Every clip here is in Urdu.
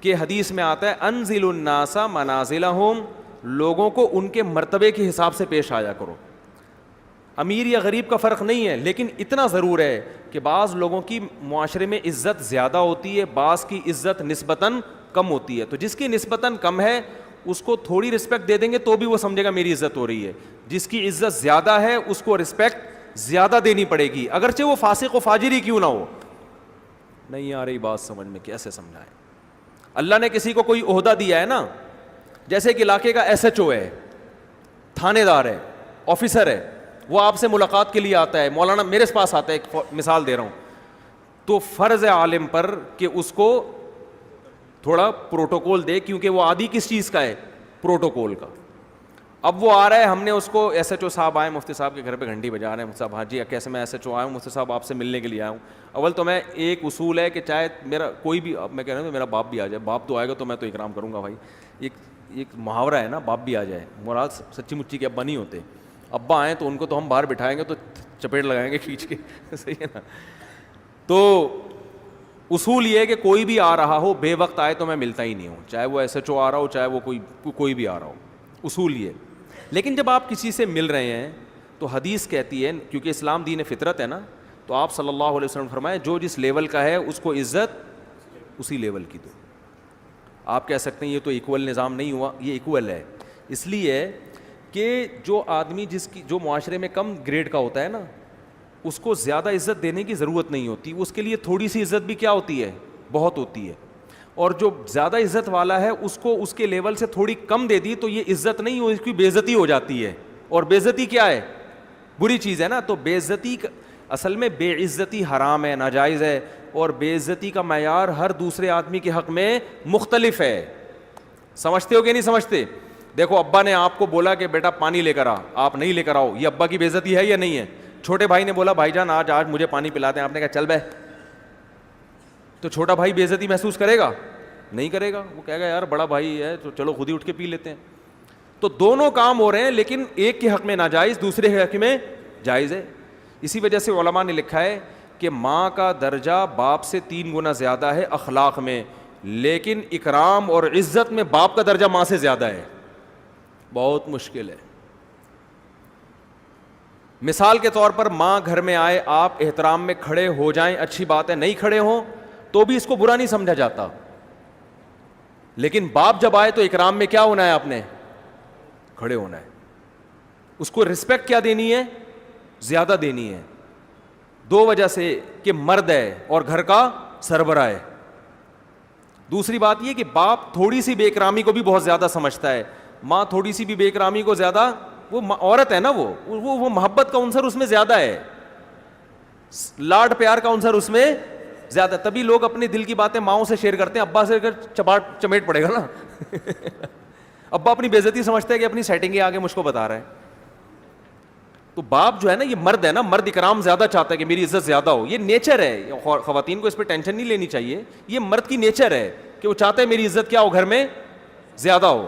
کہ حدیث میں آتا ہے انزل الناس منازلہم، لوگوں کو ان کے مرتبے کے حساب سے پیش آیا کرو. امیر یا غریب کا فرق نہیں ہے، لیکن اتنا ضرور ہے کہ بعض لوگوں کی معاشرے میں عزت زیادہ ہوتی ہے، بعض کی عزت نسبتاً کم ہوتی ہے. تو جس کی نسبتاً کم ہے اس کو تھوڑی رسپیکٹ دے دیں گے تو بھی وہ سمجھے گا میری عزت ہو رہی ہے. جس کی عزت زیادہ ہے اس کو رسپیکٹ زیادہ دینی پڑے گی، اگرچہ وہ فاسق و فاجر ہی کیوں نہ ہو. نہیں آ رہی بات سمجھ میں؟ کیسے سمجھائیں؟ اللہ نے کسی کو کوئی عہدہ دیا ہے نا، جیسے کہ علاقے کا ایس ایچ او ہے، تھانے دار ہے، آفیسر ہے، وہ آپ سے ملاقات کے لیے آتا ہے، مولانا میرے پاس آتا ہے، ایک مثال دے رہا ہوں، تو فرض ہے عالم پر کہ اس کو تھوڑا پروٹوکول دے، کیونکہ وہ عادی کس چیز کا ہے؟ پروٹوکول کا. اب وہ آ رہا ہے، ہم نے اس کو ایس ایچ او صاحب آئے مفتی صاحب کے گھر پہ گھنٹی بجا رہے ہیں، مفتی صاحب ہاں جی کیسے میں ایس ایچ او آیا ہوں مفتی صاحب آپ سے ملنے کے لیے آیا ہوں. اول تو میں ایک اصول ہے کہ چاہے میرا کوئی بھی، اب میں کہہ رہا ہوں میرا باپ بھی آ جائے، باپ تو آئے گا تو میں تو اکرام کروں گا بھائی. ایک محاورہ ہے نا، باپ بھی آ جائے، مراد سچی مچی کے ابا نہیں ہوتے. ابا آئیں تو ان کو تو ہم باہر بٹھائیں گے تو چپیٹ لگائیں گے کھینچ کے، صحیح ہے نا. تو اصول یہ ہے کہ کوئی بھی آ رہا ہو بے وقت آئے تو میں ملتا ہی نہیں ہوں، چاہے وہ ایس ایچ او آ رہا ہو چاہے وہ کوئی بھی آ رہا ہو، اصول یہ. لیکن جب آپ کسی سے مل رہے ہیں تو حدیث کہتی ہے، کیونکہ اسلام دین فطرت ہے نا، تو آپ صلی اللہ علیہ وسلم فرمائے جو جس لیول کا ہے اس کو عزت اسی لیول کی دو. آپ کہہ سکتے ہیں یہ تو ایکول نظام نہیں ہوا، یہ ایکول ہے اس لیے کہ جو آدمی جو معاشرے میں کم گریڈ کا ہوتا ہے نا، اس کو زیادہ عزت دینے کی ضرورت نہیں ہوتی، اس کے لیے تھوڑی سی عزت بھی کیا ہوتی ہے؟ بہت ہوتی ہے. اور جو زیادہ عزت والا ہے اس کو اس کے لیول سے تھوڑی کم دے دی تو یہ عزت نہیں ہو، اس کی بے عزتی ہو جاتی ہے. اور بے عزتی کیا ہے؟ بری چیز ہے نا. تو بے عزتی اصل میں بے عزتی حرام ہے، ناجائز ہے، اور بے عزتی کا معیار ہر دوسرے آدمی کے حق میں مختلف ہے. سمجھتے ہو کہ نہیں سمجھتے؟ دیکھو ابا نے آپ کو بولا کہ بیٹا پانی لے کر آ، آپ نہیں لے کر آؤ، یہ ابا کی بے عزتی ہے یا نہیں ہے؟ چھوٹے بھائی نے بولا بھائی جان آج مجھے پانی پلاتے ہیں، آپ نے کہا چل بے، تو چھوٹا بھائی بے عزتی محسوس کرے گا؟ نہیں کرے گا. وہ کہے گا یار بڑا بھائی ہے تو چلو خود ہی اٹھ کے پی لیتے ہیں. تو دونوں کام ہو رہے ہیں لیکن ایک کے حق میں ناجائز، دوسرے کے حق میں جائز ہے. اسی وجہ سے علماء نے لکھا ہے کہ ماں کا درجہ باپ سے 3 گنا زیادہ ہے اخلاق میں، لیکن اکرام اور عزت میں باپ کا درجہ ماں سے زیادہ ہے. بہت مشکل ہے. مثال کے طور پر ماں گھر میں آئے، آپ احترام میں کھڑے ہو جائیں اچھی بات ہے، نہیں کھڑے ہوں تو بھی اس کو برا نہیں سمجھا جاتا. لیکن باپ جب آئے تو اکرام میں کیا ہونا ہے؟ آپ نے کھڑے ہونا ہے. اس کو رسپیکٹ کیا دینی ہے؟ زیادہ دینی ہے. 2 وجہ سے کہ مرد ہے اور گھر کا سربراہ ہے. دوسری بات یہ کہ باپ تھوڑی سی بے اکرامی کو بھی بہت زیادہ سمجھتا ہے، ماں تھوڑی سی بھی بے اکرامی کو زیادہ، وہ عورت ہے نا، وہ محبت کا عنصر اس میں زیادہ ہے، لاڈ پیار کا عنصر اس میں زیادہ. تبھی لوگ اپنے دل کی باتیں ماؤں سے شیئر کرتے ہیں، ابا سے چمیٹ پڑے گا نا. ابا اپنی بے عزتی سمجھتا ہے کہ اپنی سیٹنگ آگے مجھ کو بتا رہا ہے. تو باپ جو ہے نا، یہ مرد ہے نا، مرد اکرام زیادہ چاہتا ہے کہ میری عزت زیادہ ہو. یہ نیچر ہے، خواتین کو اس پہ ٹینشن نہیں لینی چاہیے، یہ مرد کی نیچر ہے کہ وہ چاہتا ہے میری عزت کیا ہو، گھر میں زیادہ ہو.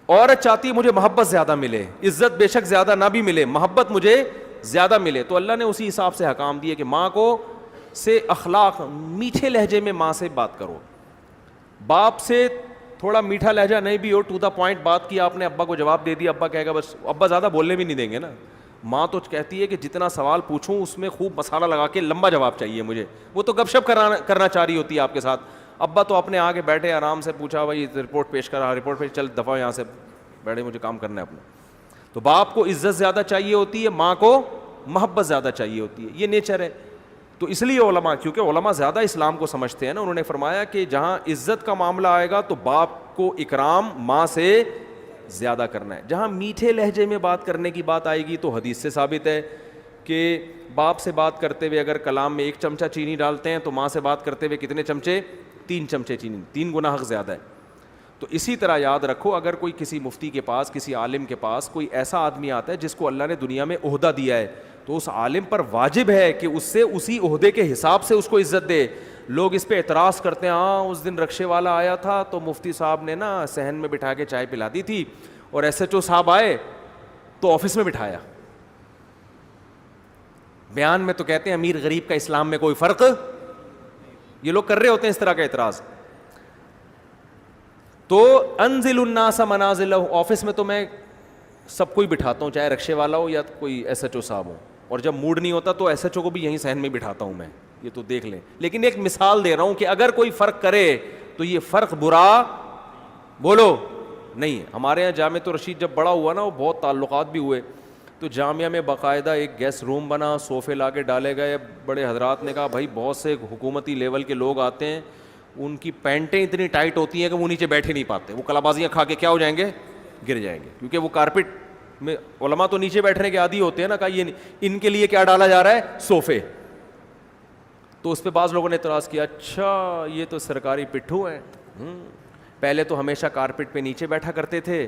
عورت چاہتی ہے مجھے محبت زیادہ ملے، عزت بے شک زیادہ نہ بھی ملے، محبت مجھے زیادہ ملے. تو اللہ نے اسی حساب سے حکام دیے کہ ماں کو سے اخلاق، میٹھے لہجے میں ماں سے بات کرو. باپ سے تھوڑا میٹھا لہجہ نہیں بھی ہو، ٹو دا پوائنٹ بات کی آپ نے، ابا کو جواب دے دیا، ابا کہے گا بس، ابا زیادہ بولنے بھی نہیں دیں گے نا. ماں تو کہتی ہے کہ جتنا سوال پوچھوں اس میں خوب مسالہ لگا کے لمبا جواب چاہیے مجھے. وہ تو گپ شپ کرنا چاہ رہی ہوتی ہے آپ کے ساتھ. ابا تو اپنے آگے بیٹھے آرام سے، پوچھا بھائی رپورٹ پیش کرا، رپورٹ پیش، چل دفعہ یہاں سے بیٹھے، مجھے کام کرنا ہے اپنا. تو باپ کو عزت زیادہ چاہیے ہوتی ہے، ماں کو محبت زیادہ چاہیے ہوتی ہے، یہ نیچر ہے. تو اس لیے علماء، کیونکہ علماء زیادہ اسلام کو سمجھتے ہیں نا، انہوں نے فرمایا کہ جہاں عزت کا معاملہ آئے گا تو باپ کو اکرام ماں سے زیادہ کرنا ہے. جہاں میٹھے لہجے میں بات کرنے کی بات آئے گی تو حدیث سے ثابت ہے کہ باپ سے بات کرتے ہوئے اگر کلام میں 1 چمچہ چینی ڈالتے ہیں تو ماں سے بات کرتے ہوئے کتنے چمچے؟ 3 چمچے چینی، 3 گنا حق زیادہ ہے. تو اسی طرح یاد رکھو، اگر کوئی کسی مفتی کے پاس، کسی عالم کے پاس کوئی ایسا آدمی آتا ہے جس کو اللہ نے دنیا میں عہدہ دیا ہے، تو اس عالم پر واجب ہے کہ اس سے اسی عہدے کے حساب سے اس کو عزت دے. لوگ اس پہ اعتراض کرتے ہیں، ہاں اس دن رکشے والا آیا تھا تو مفتی صاحب نے نا صحن میں بٹھا کے چائے پلا دی تھی، اور ایس ایچ او صاحب آئے تو آفس میں بٹھایا. بیان میں تو کہتے ہیں امیر غریب کا اسلام میں کوئی فرق، یہ لوگ کر رہے ہوتے ہیں اس طرح کا اعتراض. تو انزل الناس منازلہم، آفس میں تو میں سب کو ہی بٹھاتا ہوں، چاہے رکشے والا ہو یا کوئی ایس ایچ او صاحب ہو، اور جب موڈ نہیں ہوتا تو ایس ایچ او کو بھی یہیں صحن میں بٹھاتا ہوں میں، یہ تو دیکھ لیں. لیکن ایک مثال دے رہا ہوں کہ اگر کوئی فرق کرے تو یہ فرق برا بولو نہیں ہے. ہمارے یہاں جامعۃ الرشید جب بڑا ہوا نا، وہ بہت تعلقات بھی ہوئے، تو جامعہ میں باقاعدہ ایک گیسٹ روم بنا، صوفے لا کے ڈالے گئے. بڑے حضرات نے کہا بھائی بہت سے حکومتی لیول کے لوگ آتے ہیں، ان کی پینٹیں اتنی ٹائٹ ہوتی ہیں کہ وہ نیچے بیٹھ ہی نہیں پاتے، وہ کلابازیاں کھا کے کیا ہو جائیں گے، گر جائیں گے، کیونکہ وہ کارپیٹ میں علماء تو نیچے بیٹھنے کے عادی ہوتے ہیں نا. کہا یہ ان کے لیے کیا ڈالا جا رہا ہے، صوفے. تو اس پہ بعض لوگوں نے اعتراض کیا، اچھا یہ تو سرکاری پٹھو ہیں، پہلے تو ہمیشہ کارپیٹ پہ نیچے بیٹھا کرتے تھے،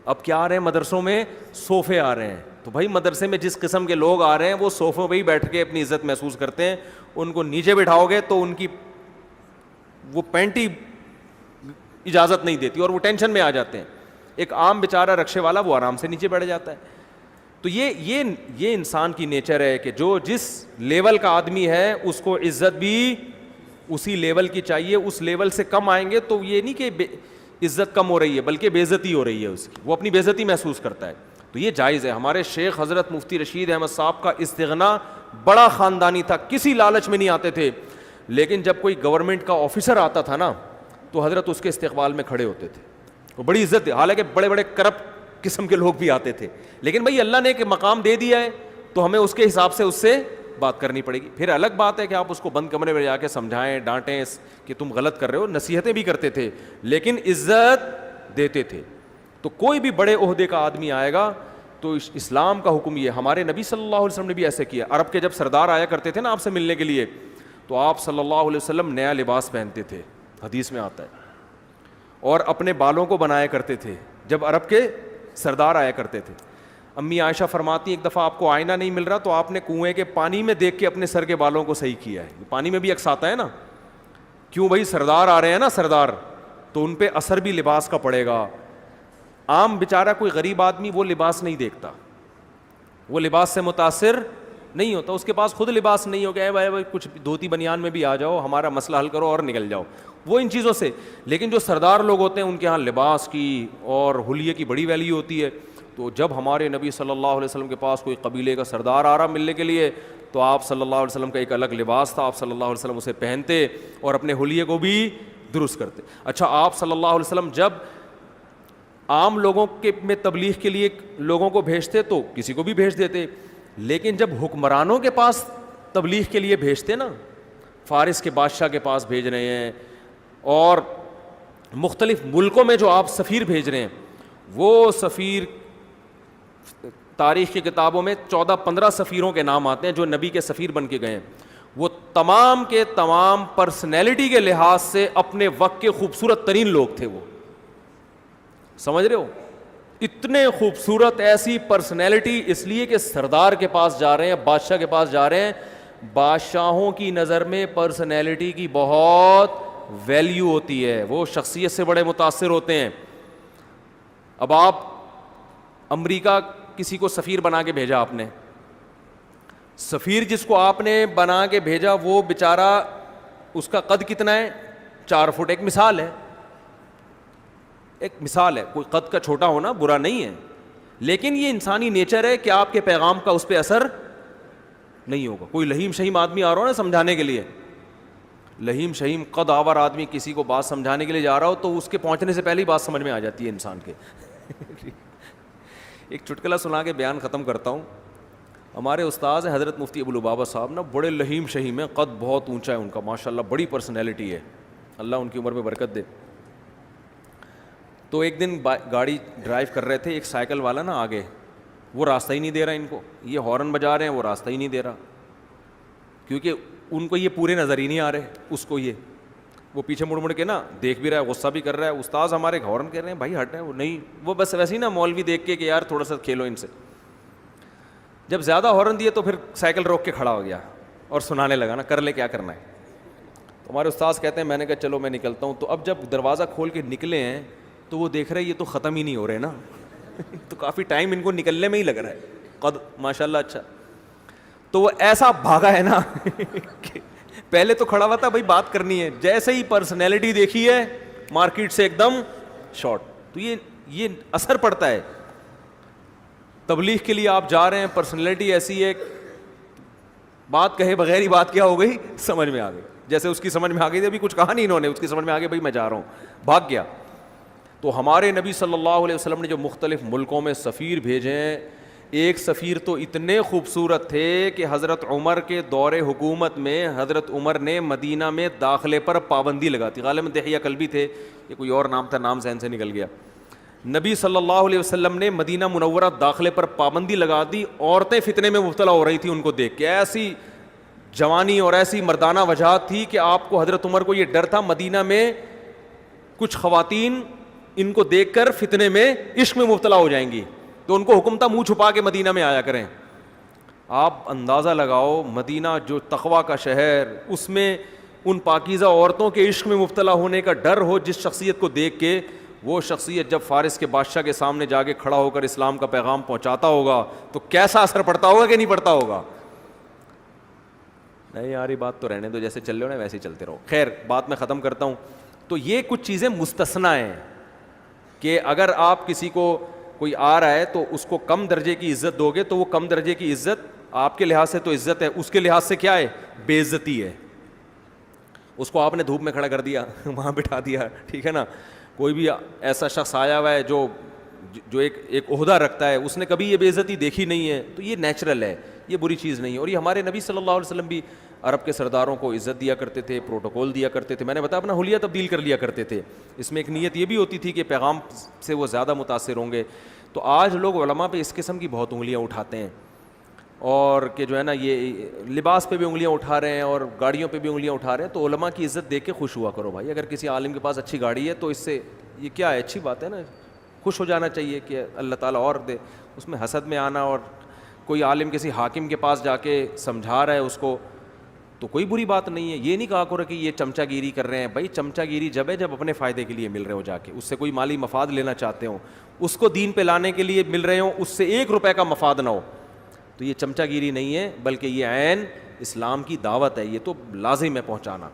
اب کیا آ رہے ہیں مدرسوں میں، صوفے آ رہے ہیں. تو بھائی مدرسے میں جس قسم کے لوگ آ رہے ہیں وہ صوفوں پہ ہی بیٹھ کے اپنی عزت محسوس کرتے ہیں، ان کو نیچے بٹھاؤ گے تو ان کی وہ پینٹی اجازت نہیں دیتی اور وہ ٹینشن میں آ جاتے ہیں. ایک عام بیچارہ رکشے والا وہ آرام سے نیچے بیٹھ جاتا ہے. تو یہ انسان کی نیچر ہے کہ جو جس لیول کا آدمی ہے اس کو عزت بھی اسی لیول کی چاہیے. اس لیول سے کم آئیں گے تو یہ نہیں کہ عزت کم ہو رہی ہے بلکہ بے عزتی ہو رہی ہے اس کی، وہ اپنی بے عزتی محسوس کرتا ہے. تو یہ جائز ہے. ہمارے شیخ حضرت مفتی رشید احمد صاحب کا استغنا بڑا خاندانی تھا، کسی لالچ میں نہیں آتے تھے، لیکن جب کوئی گورنمنٹ کا آفیسر آتا تھا نا تو حضرت اس کے استقبال میں کھڑے ہوتے تھے، وہ بڑی عزت. حالانکہ بڑے بڑے کرپٹ قسم کے لوگ بھی آتے تھے، لیکن بھائی اللہ نے ایک مقام دے دیا ہے تو ہمیں اس کے حساب سے اس سے بات کرنی پڑے گی. پھر الگ بات ہے کہ آپ اس کو بند کمرے میں جا کے سمجھائیں، ڈانٹیں کہ تم غلط کر رہے ہو، نصیحتیں بھی کرتے تھے لیکن عزت دیتے تھے. تو کوئی بھی بڑے عہدے کا آدمی آئے گا تو اسلام کا حکم یہ، ہمارے نبی صلی اللہ علیہ وسلم نے بھی ایسے کیا. عرب کے جب سردار آیا کرتے تھے نا آپ سے ملنے کے لیے تو آپ صلی اللہ علیہ وسلم نیا لباس پہنتے تھے، حدیث میں آتا ہے، اور اپنے بالوں کو بنایا کرتے تھے جب عرب کے سردار آیا کرتے تھے. امی عائشہ فرماتی ایک دفعہ آپ کو آئینہ نہیں مل رہا تو آپ نے کنویں کے پانی میں دیکھ کے اپنے سر کے بالوں کو صحیح کیا ہے. پانی میں بھی عکس آتا ہے نا، کیوں بھائی سردار آ رہے ہیں نا، سردار، تو ان پہ اثر بھی لباس کا پڑے گا. عام بیچارہ کوئی غریب آدمی وہ لباس نہیں دیکھتا، وہ لباس سے متاثر نہیں ہوتا، اس کے پاس خود لباس نہیں ہو گیا ہے، بھائی کچھ دھوتی بنیان میں بھی آ جاؤ، ہمارا مسئلہ حل کرو اور نکل جاؤ، وہ ان چیزوں سے. لیکن جو سردار لوگ ہوتے ہیں ان کے ہاں لباس کی اور حلیے کی بڑی ویلیو ہوتی ہے. تو جب ہمارے نبی صلی اللہ علیہ وسلم کے پاس کوئی قبیلے کا سردار آ رہا ملنے کے لیے تو آپ صلی اللہ علیہ وسلم کا ایک الگ لباس تھا، آپ صلی اللہ علیہ وسلم اسے پہنتے اور اپنے حلیے کو بھی درست کرتے. اچھا آپ صلی اللہ علیہ وسلم جب عام لوگوں کے میں تبلیغ کے لیے لوگوں کو بھیجتے تو کسی کو بھی بھیج دیتے، لیکن جب حکمرانوں کے پاس تبلیغ کے لیے بھیجتے نا، فارس کے بادشاہ کے پاس بھیج رہے ہیں اور مختلف ملکوں میں جو آپ سفیر بھیج رہے ہیں، وہ سفیر تاریخ کی کتابوں میں 14-15 سفیروں کے نام آتے ہیں جو نبی کے سفیر بن کے گئے ہیں. وہ تمام کے تمام پرسنالٹی کے لحاظ سے اپنے وقت کے خوبصورت ترین لوگ تھے. وہ سمجھ رہے ہو، اتنے خوبصورت ایسی پرسنالٹی، اس لیے کہ سردار کے پاس جا رہے ہیں، بادشاہ کے پاس جا رہے ہیں. بادشاہوں کی نظر میں پرسنالٹی کی بہت ویلیو ہوتی ہے، وہ شخصیت سے بڑے متاثر ہوتے ہیں. اب آپ امریکہ کسی کو سفیر بنا کے بھیجا، آپ نے سفیر جس کو آپ نے بنا کے بھیجا وہ بیچارہ اس کا قد کتنا ہے، 4 فٹ. ایک مثال ہے، ایک مثال ہے، کوئی قد کا چھوٹا ہونا برا نہیں ہے، لیکن یہ انسانی نیچر ہے کہ آپ کے پیغام کا اس پہ اثر نہیں ہوگا. کوئی لہیم شہیم آدمی آ رہا ہو نا سمجھانے کے لیے، لہیم شہیم قد آور آدمی کسی کو بات سمجھانے کے لیے جا رہا ہو تو اس کے پہنچنے سے پہلے ہی بات سمجھ میں آ جاتی ہے انسان کے. ایک چٹکلا سنا کے بیان ختم کرتا ہوں. ہمارے استاذ ہیں حضرت مفتی ابو لبابہ صاحب نا، بڑے لہیم شہیم ہیں، قد بہت اونچا ہے ان کا ماشاءاللہ، بڑی پرسنالٹی ہے، اللہ ان کی عمر میں برکت دے. تو ایک دن گاڑی ڈرائیو کر رہے تھے، ایک سائیکل والا نا آگے، وہ راستہ ہی نہیں دے رہا ان کو، یہ ہارن بجا رہے ہیں، وہ راستہ ہی نہیں دے رہا، کیونکہ ان کو یہ پورے نظر ہی نہیں آ رہے اس کو. یہ وہ پیچھے مڑ مڑ کے نا دیکھ بھی رہا ہے، غصہ بھی کر رہا ہے. استاذ ہمارے ہارن کہہ رہے ہیں بھائی ہٹ ہے، وہ نہیں، وہ بس ویسے ہی نا مولوی دیکھ کے کہ یار تھوڑا سا کھیلو ان سے. جب زیادہ ہارن دیے تو پھر سائیکل روک کے کھڑا ہو گیا اور سنانے لگا نا، کر لے کیا کرنا ہے. تو ہمارے استاذ کہتے ہیں، میں نے کہا چلو میں نکلتا ہوں. تو اب جب دروازہ کھول کے نکلے ہیں تو وہ دیکھ رہے یہ تو ختم ہی نہیں ہو رہے نا تو کافی ٹائم ان کو نکلنے میں ہی لگ رہا ہے، قد ماشاء اللہ اچھا. تو وہ ایسا بھاگا ہے نا پہلے تو کھڑا ہوا تھا بھائی بات کرنی ہے، جیسے ہی پرسنالٹی دیکھی ہے مارکیٹ سے ایک دم شارٹ. تو یہ اثر پڑتا ہے. تبلیغ کے لیے آپ جا رہے ہیں, پرسنالٹی ایسی ہے, بات کہے بغیر ہی بات کیا ہو گئی, سمجھ میں آ گئی. جیسے اس کی سمجھ میں آ گئی تھی, ابھی کچھ کہا نہیں انہوں نے, اس کی سمجھ میں آ گئی بھائی میں جا رہا ہوں, بھاگ گیا. تو ہمارے نبی صلی اللہ علیہ وسلم نے جو مختلف ملکوں میں سفیر بھیجے ہیں, ایک سفیر تو اتنے خوبصورت تھے کہ حضرت عمر کے دور حکومت میں حضرت عمر نے مدینہ میں داخلے پر پابندی لگا دی. غالباً دحیہ کلبی تھے, یہ کوئی اور نام تھا, نام ذہن سے نکل گیا. نبی صلی اللہ علیہ وسلم نے مدینہ منورہ داخلے پر پابندی لگا دی. عورتیں فتنے میں مبتلا ہو رہی تھیں ان کو دیکھ کے, ایسی جوانی اور ایسی مردانہ وجاہت تھی کہ آپ کو حضرت عمر کو یہ ڈر تھا مدینہ میں کچھ خواتین ان کو دیکھ کر فتنے میں عشق میں مبتلا ہو جائیں گی, تو ان کو حکم تھا منہ چھپا کے مدینہ میں آیا کریں. آپ اندازہ لگاؤ, مدینہ جو تقویٰ کا شہر, اس میں ان پاکیزہ عورتوں کے عشق میں مبتلا ہونے کا ڈر ہو جس شخصیت کو دیکھ کے, وہ شخصیت جب فارس کے بادشاہ کے سامنے جا کے کھڑا ہو کر اسلام کا پیغام پہنچاتا ہوگا تو کیسا اثر پڑتا ہوگا کہ نہیں پڑتا ہوگا. نہیں یار یہ بات تو رہنے دو, جیسے چل رہے ہو نا ویسے ہی چلتے رہو. خیر بات میں ختم کرتا ہوں. تو یہ کچھ چیزیں مستثنیٰ ہیں کہ اگر آپ کسی کو کوئی آ رہا ہے تو اس کو کم درجے کی عزت دو گے تو وہ کم درجے کی عزت آپ کے لحاظ سے تو عزت ہے, اس کے لحاظ سے کیا ہے, بے عزتی ہے. اس کو آپ نے دھوپ میں کھڑا کر دیا, وہاں بٹھا دیا, ٹھیک ہے نا. کوئی بھی ایسا شخص آیا ہوا ہے جو ایک عہدہ رکھتا ہے, اس نے کبھی یہ بے عزتی دیکھی نہیں ہے, تو یہ نیچرل ہے, یہ بری چیز نہیں ہے. اور یہ ہمارے نبی صلی اللہ علیہ وسلم بھی عرب کے سرداروں کو عزت دیا کرتے تھے, پروٹوکول دیا کرتے تھے. میں نے بتایا اپنا حلیہ تبدیل کر لیا کرتے تھے. اس میں ایک نیت یہ بھی ہوتی تھی کہ پیغام سے وہ زیادہ متاثر ہوں گے. تو آج لوگ علماء پہ اس قسم کی بہت انگلیاں اٹھاتے ہیں, اور کہ جو ہے نا یہ لباس پہ بھی انگلیاں اٹھا رہے ہیں اور گاڑیوں پہ بھی انگلیاں اٹھا رہے ہیں. تو علماء کی عزت دیکھ کے خوش ہوا کرو بھائی. اگر کسی عالم کے پاس اچھی گاڑی ہے تو اس سے یہ کیا ہے, اچھی بات ہے نا, خوش ہو جانا چاہیے کہ اللہ تعالیٰ اور دے. اس میں حسد میں آنا, اور کوئی عالم کسی حاکم کے پاس جا کے سمجھا رہا ہے اس کو, تو کوئی بری بات نہیں ہے. یہ نہیں کہا کرو کہ یہ چمچہ گیری کر رہے ہیں. بھائی چمچہ گیری جب ہے جب اپنے فائدے کے لیے مل رہے ہو, جا کے اس سے کوئی مالی مفاد لینا چاہتے ہوں, اس کو دین پہ لانے کے لیے مل رہے ہوں, اس سے 1 روپے کا مفاد نہ ہو, تو یہ چمچہ گیری نہیں ہے, بلکہ یہ عین اسلام کی دعوت ہے. یہ تو لازم ہے پہنچانا.